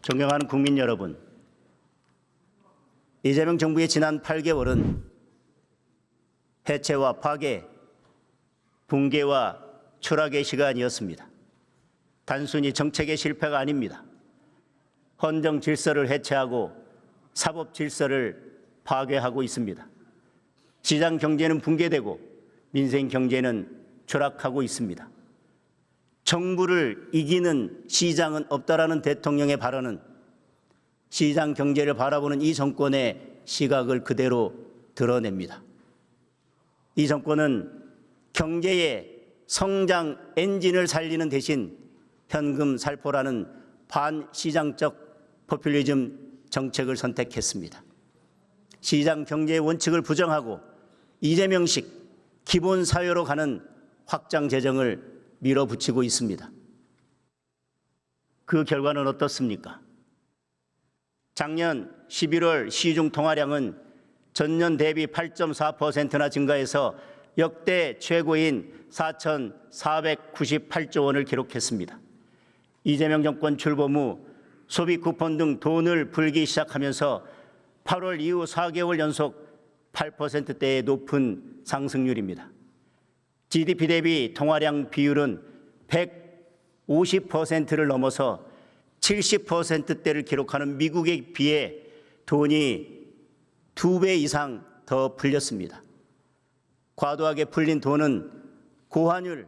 존경하는 국민 여러분, 이재명 정부의 지난 8개월은 해체와 파괴, 붕괴와 추락의 시간이었습니다. 단순히 정책의 실패가 아닙니다. 헌정 질서를 해체하고 사법 질서를 파괴하고 있습니다. 시장 경제는 붕괴되고 민생 경제는 추락하고 있습니다. 정부를 이기는 시장은 없다라는 대통령의 발언은 시장 경제를 바라보는 이 정권의 시각을 그대로 드러냅니다. 이 정권은 경제의 성장 엔진을 살리는 대신 현금 살포라는 반시장적 포퓰리즘 정책을 선택했습니다. 시장 경제의 원칙을 부정하고 이재명식 기본 사회로 가는 확장 재정을 밀어붙이고 있습니다. 그 결과는 어떻습니까? 작년 11월 시중 통화량은 전년 대비 8.4%나 증가해서 역대 최고인 4,498조 원을 기록했습니다. 이재명 정권 출범 후 소비 쿠폰 등 돈을 불기 시작하면서 8월 이후 4개월 연속 8%대의 높은 상승률입니다. GDP 대비 통화량 비율은 150%를 넘어서 70%대를 기록하는 미국에 비해 돈이 2배 이상 더 풀렸습니다. 과도하게 풀린 돈은 고환율,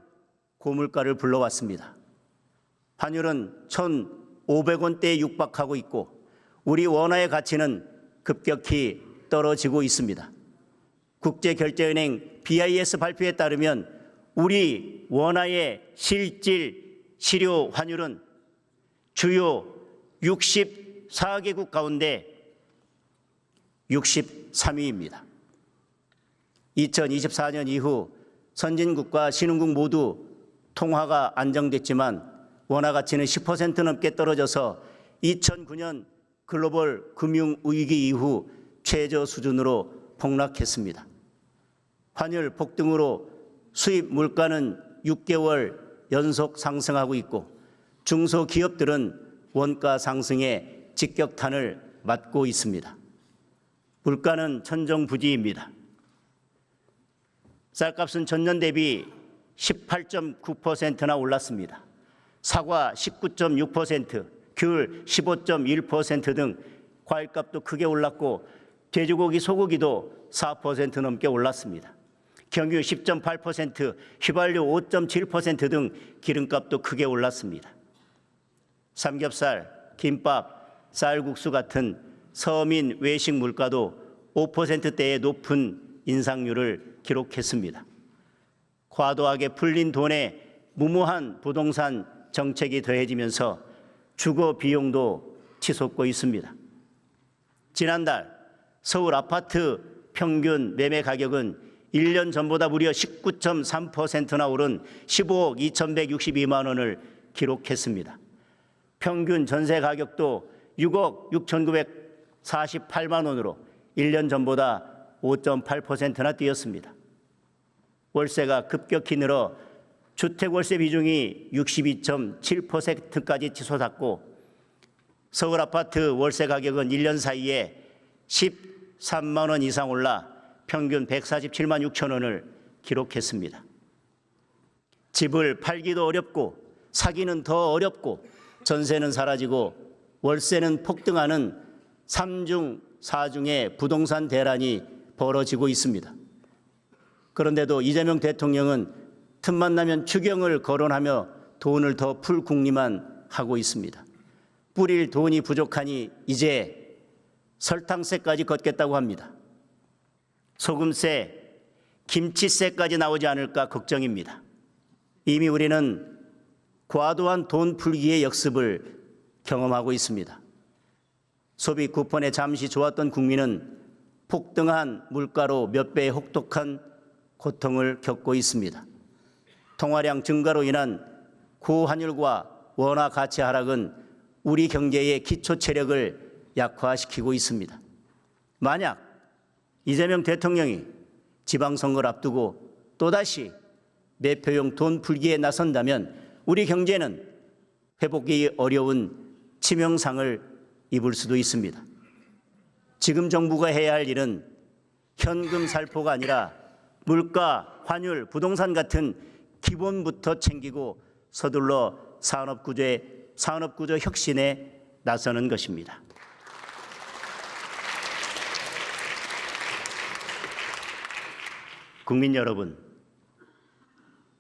고물가를 불러왔습니다. 환율은 1,500원대에 육박하고 있고 우리 원화의 가치는 급격히 떨어지고 있습니다. 국제결제은행 BIS 발표에 따르면 우리 원화의 실질 실효 환율은 주요 64개국 가운데 63위입니다. 2024년 이후 선진국과 신흥국 모두 통화가 안정됐지만 원화 가치는 10% 넘게 떨어져서 2009년 글로벌 금융위기 이후 최저 수준으로 폭락했습니다. 환율 폭등으로 수입 물가는 6개월 연속 상승하고 있고 중소기업들은 원가 상승에 직격탄을 맞고 있습니다. 물가는 천정부지입니다. 쌀값은 전년 대비 18.9%나 올랐습니다. 사과 19.6%, 귤 15.1% 등 과일값도 크게 올랐고 돼지고기, 소고기도 4% 넘게 올랐습니다. 경유 10.8%, 휘발유 5.7% 등 기름값도 크게 올랐습니다. 삼겹살, 김밥, 쌀국수 같은 서민 외식 물가도 5%대의 높은 인상률을 기록했습니다. 과도하게 풀린 돈에 무모한 부동산 정책이 더해지면서 주거 비용도 치솟고 있습니다. 지난달 서울 아파트 평균 매매 가격은 1년 전보다 무려 19.3%나 오른 15억 2,162만 원을 기록했습니다. 평균 전세 가격도 6억 6,948만 원으로 1년 전보다 5.8%나 뛰었습니다. 월세가 급격히 늘어 주택월세 비중이 62.7%까지 치솟았고 서울 아파트 월세 가격은 1년 사이에 13만 원 이상 올라 평균 147만 6천 원을 기록했습니다. 집을 팔기도 어렵고 사기는 더 어렵고 전세는 사라지고 월세는 폭등하는 3중 4중의 부동산 대란이 벌어지고 있습니다. 그런데도 이재명 대통령은 틈만 나면 추경을 거론하며 돈을 더 풀 궁리만 하고 있습니다. 뿌릴 돈이 부족하니 이제 설탕세까지 걷겠다고 합니다. 소금세, 김치세까지 나오지 않을까 걱정입니다. 이미 우리는 과도한 돈 풀기의 역습을 경험하고 있습니다. 소비 쿠폰에 잠시 좋았던 국민은 폭등한 물가로 몇 배의 혹독한 고통을 겪고 있습니다. 통화량 증가로 인한 고환율과 원화 가치 하락은 우리 경제의 기초 체력을 약화시키고 있습니다. 만약 이재명 대통령이 지방선거를 앞두고 또다시 매표용 돈 풀기에 나선다면 우리 경제는 회복이 어려운 치명상을 입을 수도 있습니다. 지금 정부가 해야 할 일은 현금 살포가 아니라 물가, 환율, 부동산 같은 기본부터 챙기고 서둘러 산업구조 혁신에 나서는 것입니다. 국민 여러분,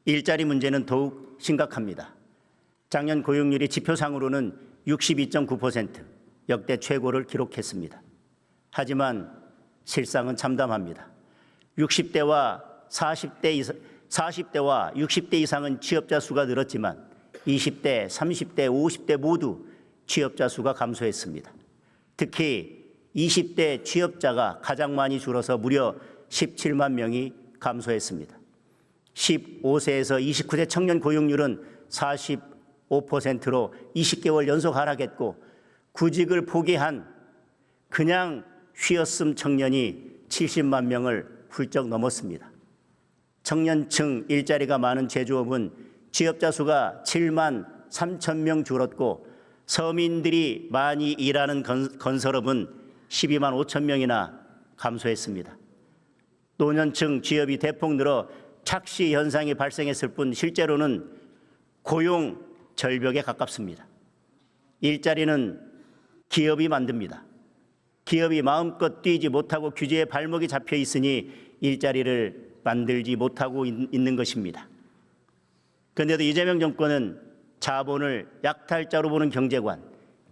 일자리 문제는 더욱 심각합니다. 작년 고용률이 지표상으로는 62.9%, 역대 최고를 기록했습니다. 하지만 실상은 참담합니다. 40대와 60대 이상은 취업자 수가 늘었지만 20대, 30대, 50대 모두 취업자 수가 감소했습니다. 특히 20대 취업자가 가장 많이 줄어서 무려 17만 명이 감소했습니다. 15세에서 29세 청년 고용률은 45%로 20개월 연속 하락했고 구직을 포기한 그냥 쉬었음 청년이 70만 명을 훌쩍 넘었습니다. 청년층 일자리가 많은 제조업은 취업자 수가 7만 3천 명 줄었고 서민들이 많이 일하는 건설업은 12만 5천 명이나 감소했습니다. 노년층 취업이 대폭 늘어 착시 현상이 발생했을 뿐 실제로는 고용 절벽에 가깝습니다. 일자리는 기업이 만듭니다. 기업이 마음껏 뛰지 못하고 규제에 발목이 잡혀 있으니 일자리를 만들지 못하고 있는 것입니다. 그런데도 이재명 정권은 자본을 약탈자로 보는 경제관,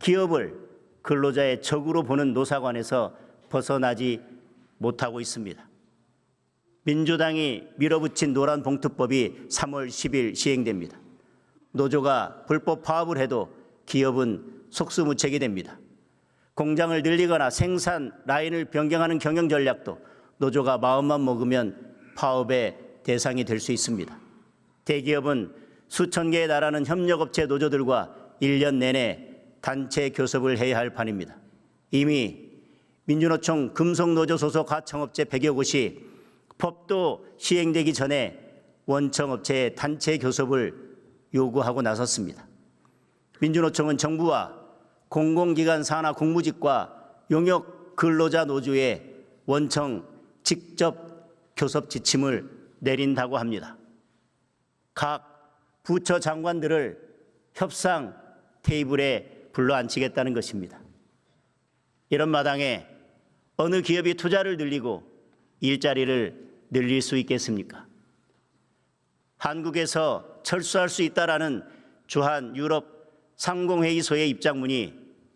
기업을 근로자의 적으로 보는 노사관에서 벗어나지 못하고 있습니다. 민주당이 밀어붙인 노란봉투법이 3월 10일 시행됩니다. 노조가 불법 파업을 해도 기업은 속수무책이 됩니다. 공장을 늘리거나 생산 라인을 변경하는 경영 전략도 노조가 마음만 먹으면 파업의 대상이 될 수 있습니다. 대기업은 수천 개에 달하는 협력업체 노조들과 1년 내내 단체 교섭을 해야 할 판입니다. 이미 민주노총 금속노조 소속 하청업체 100여 곳이 법도 시행되기 전에 원청업체의 단체 교섭을 요구하고 나섰습니다. 민주노총은 정부와 공공기관 산하 공무직과 용역 근로자 노조의 원청 직접 교섭 지침을 내린다고 합니다. 각 부처 장관들을 협상 테이블에 불러앉히겠다는 것입니다. 이런 마당에 어느 기업이 투자를 늘리고 일자리를 늘릴 수 있겠습니까? 한국에서 철수할 수 있다라는 주한 유럽 상공회의소의 입장문이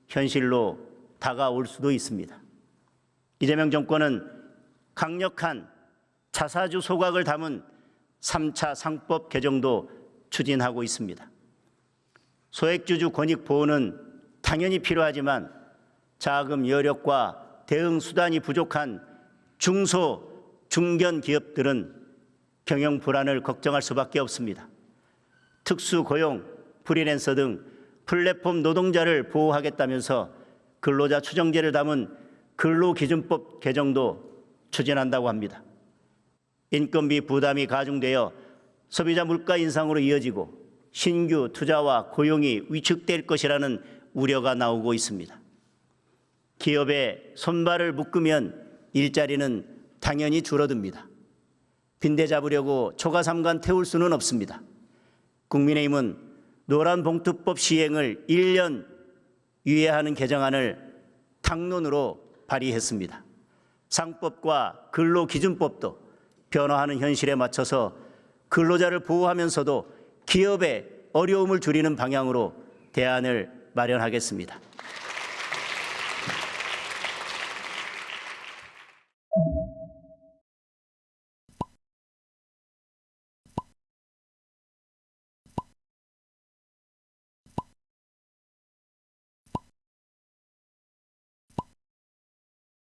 현실로 다가올 수도 있습니다. 이재명 정권은 강력한 자사주 소각을 담은 3차 상법 개정도 추진하고 있습니다. 소액주주 권익 보호는 당연히 필요하지만 자금 여력과 대응 수단이 부족한 중소, 중견 기업들은 경영 불안을 걱정할 수밖에 없습니다. 특수고용, 프리랜서 등 플랫폼 노동자를 보호하겠다면서 근로자 추정제를 담은 근로기준법 개정도 추진한다고 합니다. 인건비 부담이 가중되어 소비자 물가 인상으로 이어지고 신규 투자와 고용이 위축될 것이라는 우려가 나오고 있습니다. 기업의 손발을 묶으면 일자리는 당연히 줄어듭니다. 빈대 잡으려고 초가삼간 태울 수는 없습니다. 국민의힘은 노란봉투법 시행을 1년 유예하는 개정안을 당론으로 발의했습니다. 상법과 근로기준법도 변화하는 현실에 맞춰서 근로자를 보호하면서도 기업의 어려움을 줄이는 방향으로 대안을 마련하겠습니다.